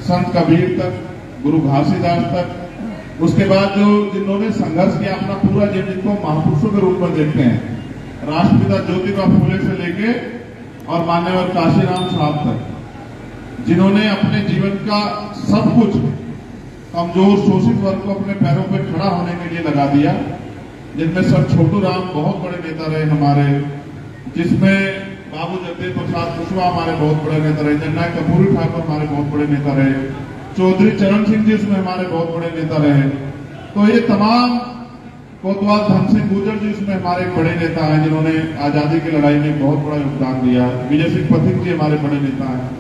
संत कबीर तक, गुरु घासीदास तक, उसके बाद जो जिन्होंने संघर्ष किया अपना पूरा जीवन, जिनको महापुरुषों के रूप में देखते हैं, राष्ट्रपिता ज्योतिबा फूले से लेके और मान्यवर काशीराम साहब तक, जिन्होंने अपने जीवन का सब कुछ कमजोर शोषित वर्ग को अपने पैरों पर खड़ा होने के लिए लगा दिया, जिनमें सर छोटू राम बहुत बड़े नेता रहे हमारे, जिसमें बाबू जगदेव प्रसाद कुशवाहा हमारे बहुत बड़े नेता रहे, जननायक कपूरी ठाकुर हमारे बहुत बड़े नेता रहे, चौधरी चरण सिंह जी उसमें हमारे बहुत बड़े नेता रहे। तो ये तमाम, कोतवाल धन सिंह गुर्जर जी उसमें हमारे बड़े नेता हैं, जिन्होंने आजादी की लड़ाई में बहुत बड़ा योगदान दिया। विजय सिंह पथिक जी हमारे बड़े नेता हैं।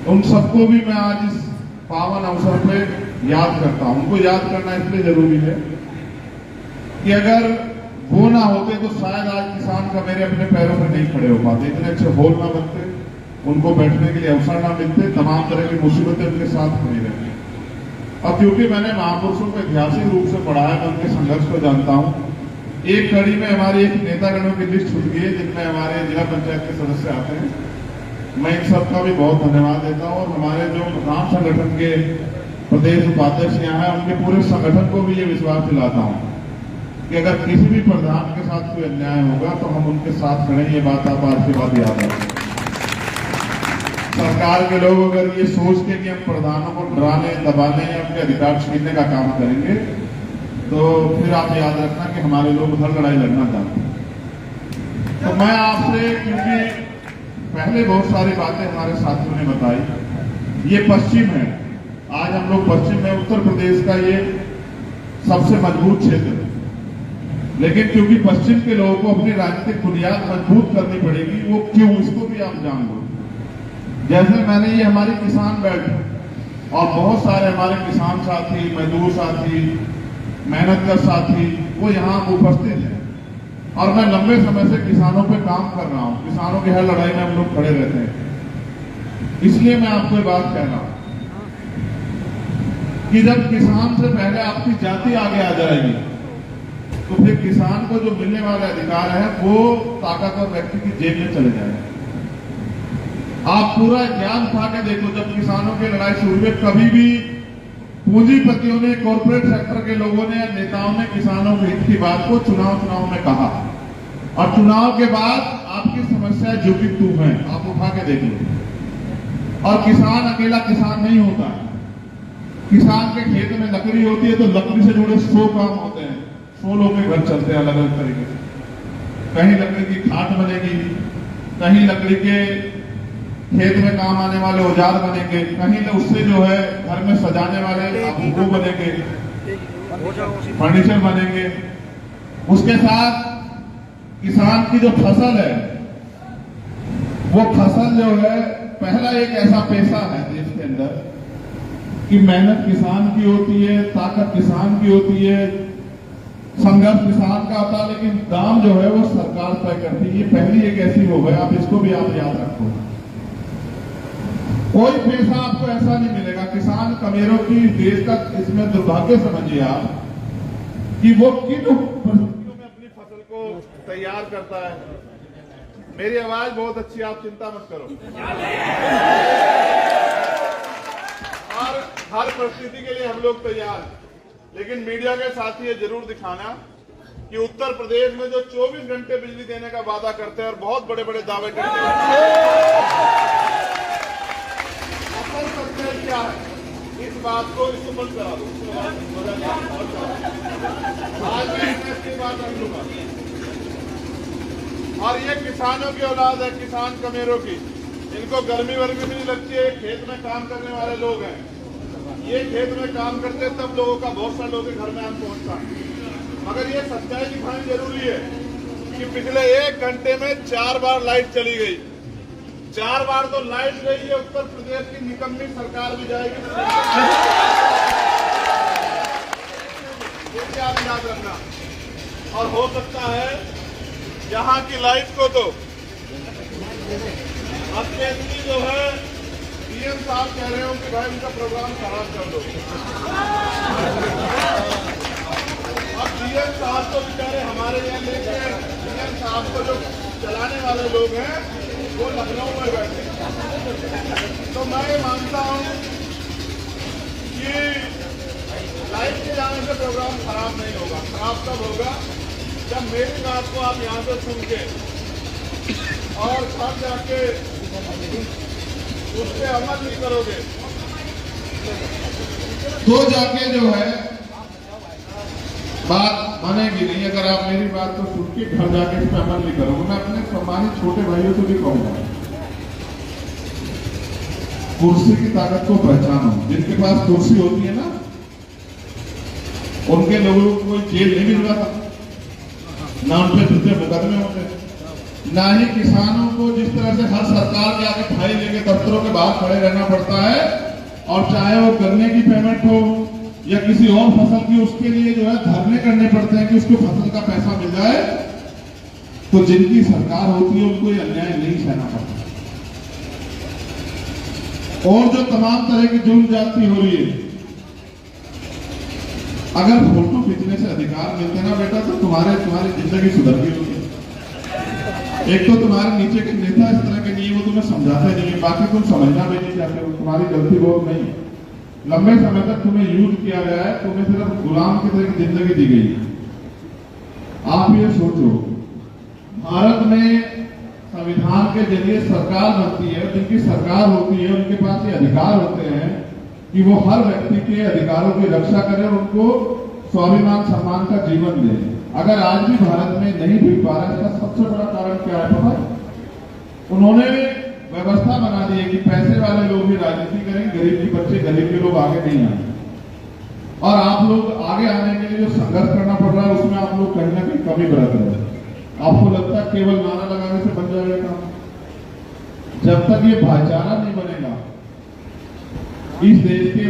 उन सबको भी मैं आज इस पावन अवसर पे याद करता हूं। उनको याद करना इसलिए जरूरी है कि अगर वो ना होते तो शायद आज किसान का मेरे अपने पैरों पर नहीं खड़े हो पाते, इतने अच्छे हॉल ना बनते, उनको बैठने के लिए अवसर ना मिलते, तमाम तरह की मुसीबतें उनके साथ खड़ी रहती। अब क्योंकि मैंने महापुरुषों को ऐतिहासिक रूप से पढ़ा है, मैं उनके संघर्ष को जानता हूं। एक कड़ी में हमारी एक नेतागणों की लिस्ट छूट गई है, जिनमें हमारे जिला पंचायत के सदस्य आते हैं। मैं इन सबका भी बहुत धन्यवाद देता हूं और हमारे जो किसान संगठन के प्रदेश उपाध्यक्ष यहाँ है, उनके पूरे संगठन को भी ये विश्वास दिलाता हूँ कि अगर किसी भी प्रधान के साथ कोई अन्याय होगा तो हम उनके साथ खड़े। ये बात आप आज के बाद याद रखें। सरकार के लोग अगर ये सोच के कि हम प्रधानों को डराने, दबाने या उनके अधिकार छीनने का काम करेंगे तो फिर आप याद रखना कि हमारे लोग हर लड़ाई लड़ना चाहते हैं। तो मैं आपसे, क्योंकि पहले बहुत सारी बातें हमारे साथियों ने बताई, ये पश्चिम है, आज हम लोग पश्चिम में, उत्तर प्रदेश का ये सबसे मजबूत क्षेत्र है, लेकिन क्योंकि पश्चिम के लोगों को अपनी राजनीतिक बुनियाद मजबूत करनी पड़ेगी, वो क्यों, इसको भी आप जान लो। जैसे मैंने ये हमारी किसान बेल्ट और बहुत सारे हमारे किसान साथी, मजदूर साथी, मेहनतकर साथी वो यहाँ उपस्थित हैं और मैं लंबे समय से किसानों पे काम कर रहा हूँ। किसानों की हर लड़ाई में हम लोग खड़े रहते हैं। इसलिए मैं आपको ये बात कह रहा हूँ कि जब किसान से पहले आपकी जाति आगे आ जाएगी तो फिर किसान को जो मिलने वाले अधिकार है वो ताकतवर व्यक्ति की जेब में चले जाएंगे। आप पूरा ज्ञान उठा के देखो, जब किसानों की लड़ाई शुरू हुई, कभी भी पूंजीपतियों ने, कॉर्पोरेट सेक्टर के लोगों ने या नेताओं ने किसानों के हित की बात को चुनाव में कहा और चुनाव के बाद आपकी समस्या जो कि तू है, आप उठा के देख लो। और किसान अकेला किसान नहीं होता, किसान के खेत में लकड़ी होती है तो लकड़ी से जुड़े 100 काम होते हैं, 100 लोगों के घर चलते हैं अलग अलग तरीके से। कहीं लकड़ी की खाट बनेगी, कहीं लकड़ी के खेत में काम आने वाले औजार बनेंगे, कहीं उससे जो है घर में सजाने वाले वो बनेंगे, फर्नीचर बनेंगे। उसके साथ किसान की जो फसल है, वो फसल जो है पहला एक ऐसा पेशा है देश के अंदर कि मेहनत किसान की होती है, ताकत किसान की होती है, संघर्ष किसान का होता है, लेकिन दाम जो है वो सरकार तय करती है। ये पहली एक ऐसी हो गई, आप इसको भी आप याद रखो। कोई पेशा आपको ऐसा नहीं मिलेगा। किसान कमेरों की देश का इसमें दुर्भाग्य समझिए आप कि वो किन परिस्थितियों में अपनी फसल को तैयार करता है। मेरी आवाज बहुत अच्छी, आप चिंता मत करो। और हर परिस्थिति के लिए हम लोग तैयार, लेकिन मीडिया के साथ ये जरूर दिखाना कि उत्तर प्रदेश में जो 24 घंटे बिजली देने का वादा करते हैं और बहुत बड़े बड़े दावे करते हैं, क्या है इस बात को, इसको बंद करा दो। आज मैं इसकी बात रख लूंगा। और ये किसानों की औलाद है, किसान कमेरों की, इनको गर्मी वर्मी भी नहीं लगती है, खेत में काम करने वाले लोग हैं। ये खेत में काम करते हैं, तब लोगों का, बहुत सारे लोगों के घर में हम पहुंचता है। मगर ये सच्चाई दिखानी जरूरी है कि पिछले 1 घंटे में 4 बार लाइट चली गई। 4 बार तो लाइट गई है, उत्तर प्रदेश की निकम्मी सरकार भी जाएगी। ये भी आप याद रखना। और हो सकता है यहाँ की लाइट को तो अब केंद्रीय जो है पीएम साहब कह रहे हो कि भाई उनका प्रोग्राम खराब कर दो। अब पीएम साहब तो बेचारे हमारे यहाँ लेके, पीएम साहब को जो चलाने वाले लोग हैं वो लखनऊ में बैठे। तो मैं मानता हूँ कि लाइव के जाने से प्रोग्राम खराब नहीं होगा। खराब तब होगा जब मेरी बात को आप यहाँ से सुन के और घर जाके उस पर अमल नहीं करोगे तो जाके जो है बात बनेगी नहीं। अगर आप मेरी बात को सुन के घर जाके इस पर अमल नहीं करोगे, मैं अपने सम्मानित छोटे भाइयों से भी कहूंगा, कुर्सी की ताकत को पहचानो। जिनके पास कुर्सी होती है ना, उनके लोगों को कोई जेल नहीं मिल रहा था, ना उनके दूसरे मुकदमे होते, ना ही किसानों को जिस तरह से हर सरकार के आगे फाइल लेके दफ्तरों के बाहर खड़े रहना पड़ता है, और चाहे वो गन्ने की पेमेंट हो या किसी और फसल की, उसके लिए जो है धरने करने पड़ते हैं कि उसको फसल का पैसा मिल जाए। तो जिनकी सरकार होती है उनको ये अन्याय नहीं सहना पड़ता। और जो तमाम तरह की जुल्म जाती हो रही है, अगर फोटो खींचने से अधिकार मिलते ना बेटा, तो तुम्हारी जिंदगी सुधर गई होगी। एक तो तुम्हारे नीचे के नेता इस तरह के नहीं, वो तुम्हें समझाते नहीं, बाकी तुम समझना भी नहीं चाहते हो, तुम्हारी गलती बहुत नहीं। लंबे समय तक तुम्हें यूज किया गया है, तुम्हें सिर्फ गुलाम की तरह की जिंदगी दी गई। आप ये सोचो, भारत में संविधान के जरिए सरकार बनती है, जिनकी सरकार होती है उनके पास ये अधिकार होते हैं कि वो हर व्यक्ति के अधिकारों की रक्षा करें और उनको स्वाभिमान सम्मान का जीवन दे। अगर आज भी भारत में नहीं मिल पा रहा, इसका सबसे बड़ा कारण क्या है पता है? उन्होंने व्यवस्था बना दी है कि पैसे वाले लोग भी राजनीति करेंगे, गरीब के बच्चे, गरीब के लोग आगे नहीं आए। और आप लोग आगे आने के लिए जो संघर्ष करना पड़ रहा है, उसमें आप लोग कहीं ना कहीं कमी बरत रहे हैं। आपको लगता है केवल नारा लगाने से बन जाएगा काम? जब तक ये भाईचारा नहीं बनेगा, इस देश के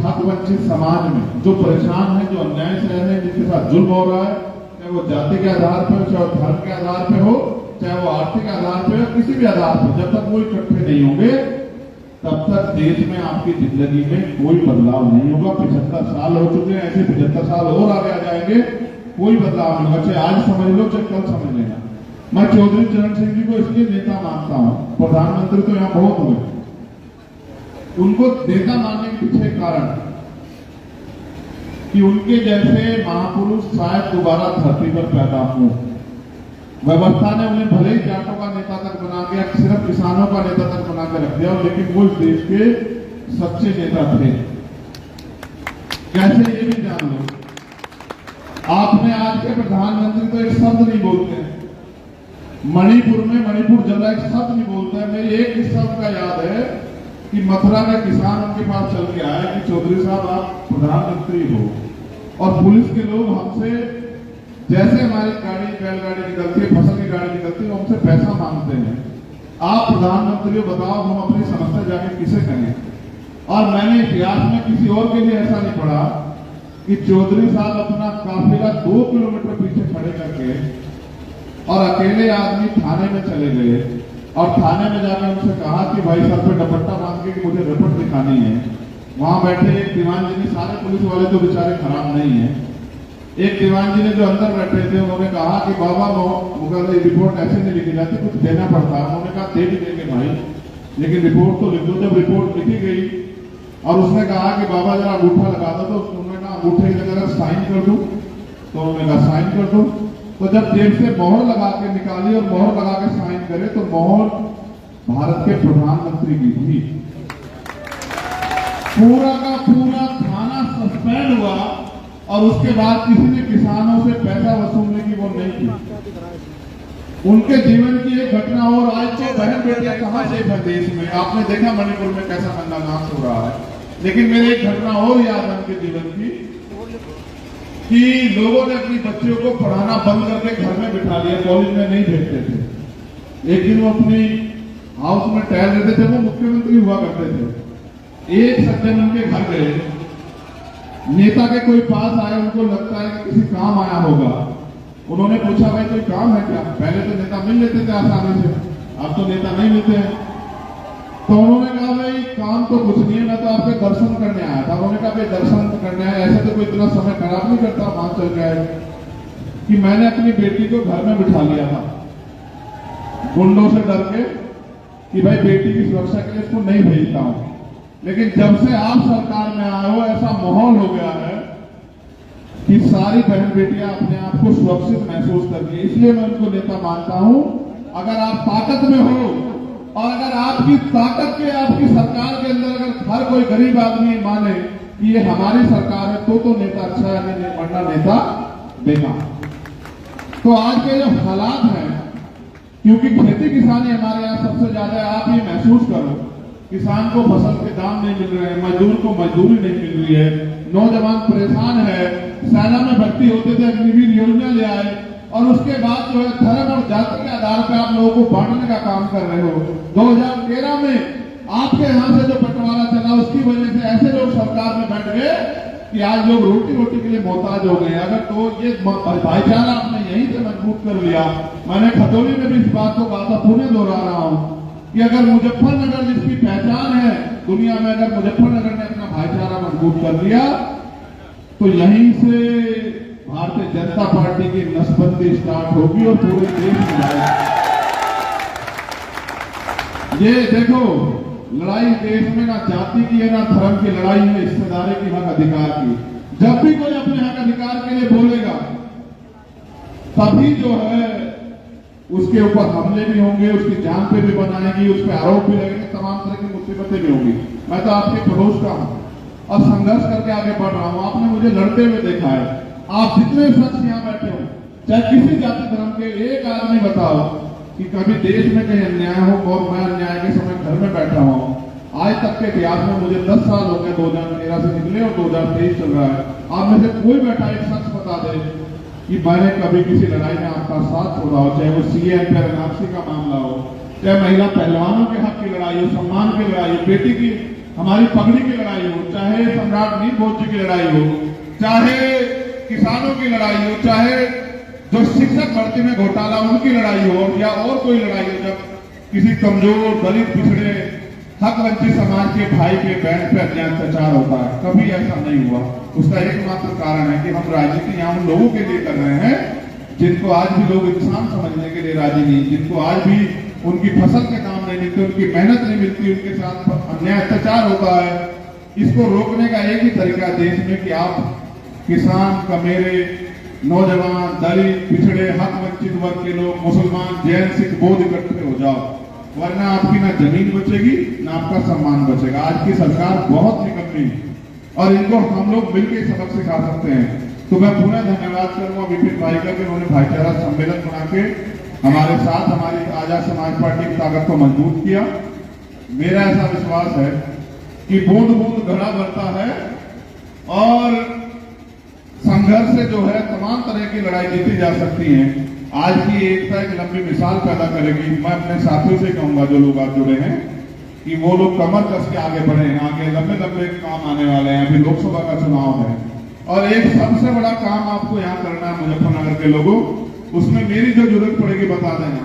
हक वंचित समाज में जो परेशान है, जो अन्याय से रह रहे हैं, जिनके साथ जुल्म हो रहा है, चाहे वो जाति के आधार पर हो, चाहे वो धर्म के आधार पर हो, चाहे वो आर्थिक आधार पर हो, किसी भी आधार पर, जब तक वो इकट्ठे नहीं होंगे तब तक देश में आपकी जिंदगी में कोई बदलाव नहीं होगा। 75 साल हो चुके हैं, ऐसे 75 साल और आगे आ जाएंगे, कोई बदलाव नहीं होगा। चाहे आज समझ लो, चाहे कल समझ लेना। मैं चौधरी चरण सिंह जी को इसलिए नेता मानता हूं, प्रधानमंत्री तो यहां बहुत हुए, उनको नेता मानने के पीछे कारण कि उनके जैसे महापुरुष शायद दोबारा धरती पर पैदा हो। व्यवस्था ने उन्हें भले ही जाटों का नेता तक बना दिया, सिर्फ किसानों का नेता तक बना के रख दिया, लेकिन वो इस देश के सच्चे नेता थे। कैसे, ये भी जान लो। आपने आज के प्रधानमंत्री तो एक शब्द नहीं बोलते हैं, मणिपुर में मणिपुर जरा एक शब्द नहीं बोलता है। मेरे एक ही शब्द का याद है कि मथुरा में किसान उनके पास चल के आए कि चौधरी साहब आप प्रधानमंत्री हो, और पुलिस के लोग हमसे, जैसे हमारी गाड़ी, बैलगाड़ी निकलती है, फसल की गाड़ी निकलती है, हमसे पैसा मांगते हैं। आप प्रधानमंत्री हो, बताओ हम अपनी समस्या जाके किसे कहें? और मैंने इतिहास में किसी और के लिए ऐसा नहीं पढ़ा कि चौधरी साहब अपना काफिला 2 किलोमीटर पीछे खड़े करके और अकेले आदमी थाने में चले गए, और थाने में जाकर उनसे कहा कि भाई सर पे दुपट्टा बांध के कि मुझे रिपोर्ट दिखानी है। वहां बैठे एक दीवान जी ने, सारे पुलिस वाले तो बेचारे खराब नहीं है, एक दीवान जी ने जो अंदर बैठे थे, उन्होंने कहा कि बाबा मुगल रिपोर्ट ऐसे नहीं लिखी जाती, कुछ देना पड़ता है। उन्होंने कहा दे भी देंगे भाई, लेकिन रिपोर्ट तो लिख दो। जब रिपोर्ट लिखी गई और उसने कहा कि बाबा जरा अंगूठा लगा दो, तो उन्होंने कहा अंगूठे की जगह साइन कर दूं, तो उन्होंने कहा साइन कर दो। तो जब जेब से मोहर लगा के निकाली और मोहर लगा के साइन करे, तो मोहर भारत के प्रधानमंत्री की थी। पूरा का पूरा थाना सस्पेंड हुआ, और उसके बाद किसी ने किसानों से पैसा वसूलने की वो नहीं की। उनके जीवन की एक घटना, और आज तो बहन बेटियां कहां से है देश में। आपने देखा मणिपुर में कैसा नंगानाश हो रहा है। लेकिन मेरी एक घटना और याद है उनके जीवन की, कि लोगों ने अपनी बच्चियों को पढ़ाना बंद करके घर में बिठा लिया, कॉलेज में नहीं भेजते थे। एक दिन वो अपनी हाउस में टहल रहे थे, जब वो मुख्यमंत्री हुआ करते थे। एक सज्जन उनके घर गए, नेता के कोई पास आए, उनको लगता है कि किसी काम आया होगा। उन्होंने पूछा भाई कोई काम है क्या? पहले तो नेता मिल लेते थे आसानी से, अब तो नेता नहीं मिलते हैं। तो उन्होंने कहा भाई काम तो कुछ नहीं है, मैं तो आपके दर्शन करने आया था। उन्होंने कहा भाई दर्शन करने आया, ऐसे तो कोई इतना समय खराब नहीं करता, वहां चल गया है कि मैंने अपनी बेटी को घर में बिठा लिया था गुंडों से डर के, कि भाई बेटी की सुरक्षा के लिए इसको नहीं भेजता हूं। लेकिन जब से आप सरकार में आए हो ऐसा माहौल हो गया है कि सारी बहन बेटियां अपने आप को सुरक्षित महसूस करती है। इसलिए मैं उनको नेता मानता हूं। अगर आप ताकत में हो और अगर आपकी ताकत के आपकी सरकार के अंदर अगर हर कोई गरीब आदमी माने कि ये हमारी सरकार है तो नेता अच्छा है, नहीं वरना नेता बेकार। तो आज के जो हालात हैं, क्योंकि खेती किसानी हमारे यहाँ सबसे ज्यादा है, आप ये महसूस करो, किसान को फसल के दाम नहीं मिल रहे हैं, मजदूर को मजदूरी नहीं मिल रही है, नौजवान परेशान है, सेना में भर्ती होते थे अग्निवीर योजना ले आए और उसके बाद जो है धर्म और जाति के आधार पर आप लोगों को बांटने का काम कर रहे हो। 2013 में आपके यहाँ से जो बंटवारा चला उसकी वजह से ऐसे लोग सरकार में बैठ गए कि आज लोग रोटी के लिए मोहताज हो गए। अगर तो ये भाईचारा आपने यहीं से मजबूत कर लिया। मैंने खतौली में भी इस बात को कहा था, पुनः दोहरा रहा हूं कि अगर मुजफ्फरनगर जिसकी पहचान है दुनिया में, अगर मुजफ्फरनगर ने अपना भाईचारा मजबूत कर लिया तो यहीं से भारतीय जनता पार्टी की नसबंदी स्टार्ट होगी और पूरे देश में जाएगी। ये देखो, लड़ाई देश में ना जाति की है ना धर्म की लड़ाई है, हिस्सेदारी की, हक अधिकार की। जब भी कोई अपने हक अधिकार के लिए बोलेगा तभी जो है उसके ऊपर हमले भी होंगे, उसकी जान पे भी बनाएंगी, उस पर आरोप भी लगेंगे, तमाम तरह की मुसीबतें भी होंगी। मैं तो आपके पड़ोस का हूं और संघर्ष करके आगे बढ़ रहा हूं। आपने मुझे लड़ते हुए देखा है। आप जितने शख्स यहाँ बैठे हो, चाहे किसी जाति धर्म के, एक आदमी बताओ कि कभी देश में कहीं अन्याय हो और मैं अन्याय के समय घर में बैठा हूं। आज तक के इतिहास में मुझे 10 साल हो गए, 2013 से निकले और 2023 चल रहा है। आप में से कोई बैठा एक शख्स बता दे कि मैंने कभी किसी लड़ाई में आपका साथ छोड़ा हो, चाहे वो सीए एनआरसी का मामला हो, चाहे महिला पहलवानों के हक की लड़ाई हो, सम्मान की लड़ाई हो, बेटी की हमारी पगड़ी की लड़ाई हो, चाहे सम्राट नील भोज जी की लड़ाई हो, चाहे किसानों की लड़ाई हो, चाहे जो शिक्षक भर्ती में घोटाला उनकी लड़ाई हो, या और कोई लड़ाई हो। जब किसी कमजोर दलित पिछड़े हक वंचित समाज के भाई के बहन पे अन्याय अत्याचार होता है, कभी ऐसा नहीं हुआ। उसका एकमात्र कारण है कि हम राजनीति यहाँ उन लोगों के लिए कर रहे हैं जिनको आज भी लोग इंसान समझने के लिए राजी नहीं, जिनको आज भी उनकी फसल के दाम नहीं मिलते, उनकी मेहनत नहीं मिलती, उनके साथ अन्याय अत्याचार होता है। इसको रोकने का एक ही तरीका देश में कि आप किसान, कमेरे, नौजवान, दलित, पिछड़े, हक वंचित वर्ग के लोग, मुसलमान, जैन, सिख, बौद्ध इकट्ठे हो जाओ, वरना आपकी ना जमीन बचेगी ना आपका सम्मान बचेगा। आज की सरकार बहुत निकम्मी और इनको हम लोग मिलकर सबक सिखा सकते हैं। तो मैं पूरा धन्यवाद करूंगा विपिन भाई का कि उन्होंने भाईचारा सम्मेलन बना के हमारे साथ हमारी आजाद समाज पार्टी की ताकत को मजबूत किया। मेरा ऐसा विश्वास है कि बूंद बूंद घड़ा भरता है और संघर्ष से जो है तमाम तरह की लड़ाई जीती जा सकती है। आज की एकता एक लंबी मिसाल पैदा करेगी। मैं अपने साथियों से कहूंगा जो लोग आज जुड़े हैं कि वो लोग कमर कस के आगे बढ़े, आगे लंबे लंबे काम आने वाले हैं। अभी लोकसभा का चुनाव है और एक सबसे बड़ा काम आपको यहाँ करना है मुजफ्फरनगर के लोगों, उसमें मेरी जो जरूरत पड़ेगी बता देना।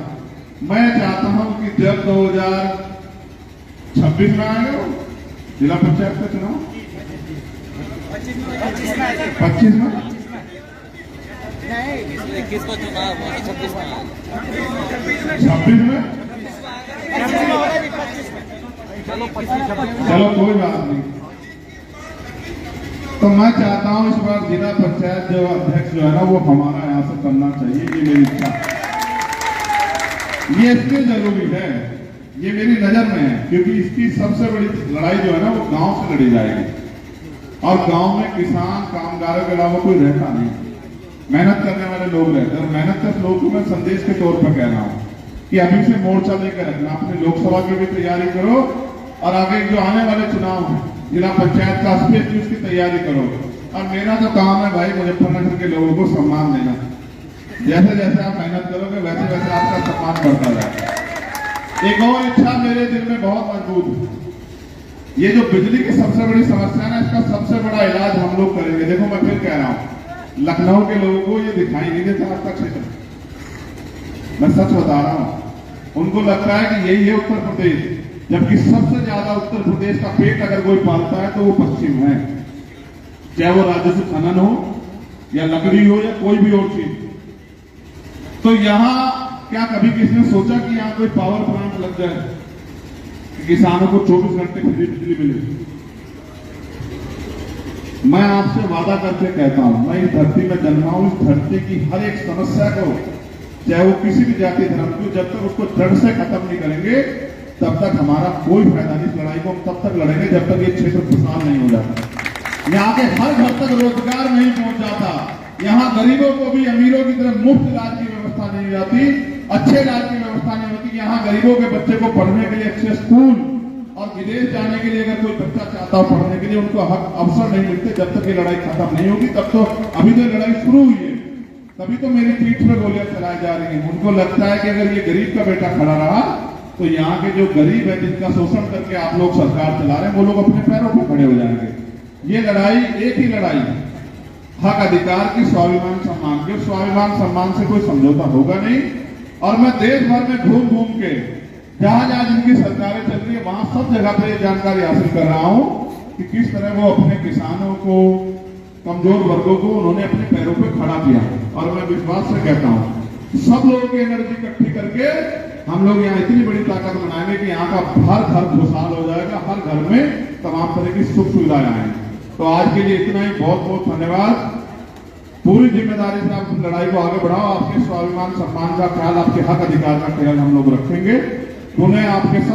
मैं चाहता हूं कि जब 2026 में आएगा जिला पंचायत का चुनाव, 25 में 21 को चुनाव 26 में 26 में चलो कोई बात नहीं। तो मैं चाहता हूं इस बार जिला पंचायत जो अध्यक्ष जो है ना वो हमारा यहाँ से बनना चाहिए, ये मेरी इच्छा। ये इसलिए जरूरी है, ये मेरी नजर में है क्योंकि इसकी सबसे बड़ी लड़ाई जो है ना वो गांव से लड़ी जाएगी और गांव में किसान कामगारों के अलावा कोई रहता नहीं, मेहनत करने वाले लोग रहते हैं। और मेहनत के लोगों को मैं संदेश के तौर पर कह रहा हूं कि अभी से मोर्चा लेकर रखना, अपने लोकसभा की भी तैयारी करो और आगे जो आने वाले चुनाव है जिला पंचायत का स्पेशली उसकी तैयारी करो। और मेरा तो काम है भाई मुजफ्फरनगर के लोगों को सम्मान देना। जैसे जैसे आप मेहनत करोगे वैसे वैसे आपका सम्मान बढ़ता जाएगा। एक और इच्छा मेरे दिल में बहुत मजबूत है, ये जो बिजली की सबसे बड़ी समस्या है इसका सबसे बड़ा इलाज हम लोग करेंगे। देखो मैं फिर कह रहा हूं, लखनऊ के लोगों को ये दिखाई नहीं देता आपका क्षेत्र, मैं सच बता रहा हूं। उनको लगता है कि यही है उत्तर प्रदेश, जबकि सबसे ज्यादा उत्तर प्रदेश का पेट अगर कोई पालता है तो वो पश्चिम है, चाहे वो राजस्व खनन हो या लकड़ी हो या कोई भी और चीज। तो यहां क्या कभी किसी ने सोचा कि यहां कोई पावर प्लांट लग जाए? कि किसानों को 24 घंटे फ्री बिजली मिले। मैं आपसे वादा करके कहता हूं, मैं इस धरती में जन्मा हूं, इस धरती की हर एक समस्या को, चाहे वो किसी भी जाति धर्म की, जब तक उसको जड़ से खत्म नहीं करेंगे तब तक हमारा कोई फायदा नहीं। इस लड़ाई को हम तब तक लड़ेंगे जब तक ये क्षेत्र खुशहाल नहीं हो जाता, यहाँ के हर घर तक रोजगार नहीं पहुंच जाता, यहाँ गरीबों को भी अमीरों की तरह मुफ्त इलाज की व्यवस्था नहीं हो जाती, अच्छे इलाज की व्यवस्था नहीं होती। यहाँ गरीबों के बच्चे को पढ़ने के लिए अच्छे स्कूल और विदेश जाने के लिए अगर कोई बच्चा चाहता हो पढ़ने के लिए, उनको हक अवसर नहीं मिलते। जब तक ये लड़ाई खत्म नहीं होगी तब तो, अभी तो लड़ाई शुरू हुई है, तभी तो मेरी पीठ पर गोलियां चलाई जा रही हैं। उनको लगता है कि अगर ये गरीब का बेटा खड़ा रहा तो यहाँ के जो गरीब है, जिनका शोषण करके आप लोग सरकार चला रहे हैं, वो लोग अपने पैरों पर खड़े हो जाएंगे। ये लड़ाई एक ही लड़ाई है, हक अधिकार की, स्वाभिमान सम्मान के। स्वाभिमान सम्मान से कोई समझौता होगा नहीं। और मैं देश भर में घूम घूम के जहां जहां जिनकी सरकारें चल रही है वहां सब जगह पे ये जानकारी हासिल कर रहा हूं कि किस तरह वो अपने किसानों को, कमजोर वर्गों को उन्होंने अपने पैरों पे खड़ा किया। और मैं विश्वास से कहता हूं, सब लोगों की एनर्जी इकट्ठी करके हम लोग यहाँ इतनी बड़ी ताकत बनाएंगे कि यहाँ का हर घर खुशहाल हो जाएगा, हर घर में तमाम तरह की सुख सुविधाएं आएंगी। तो आज के लिए इतना ही, बहुत बहुत धन्यवाद। पूरी जिम्मेदारी से आप लड़ाई को आगे बढ़ाओ। आपके स्वाभिमान सम्मान का ख्याल, आपके हक अधिकार का ख्याल हम लोग रखेंगे। पुनः आपके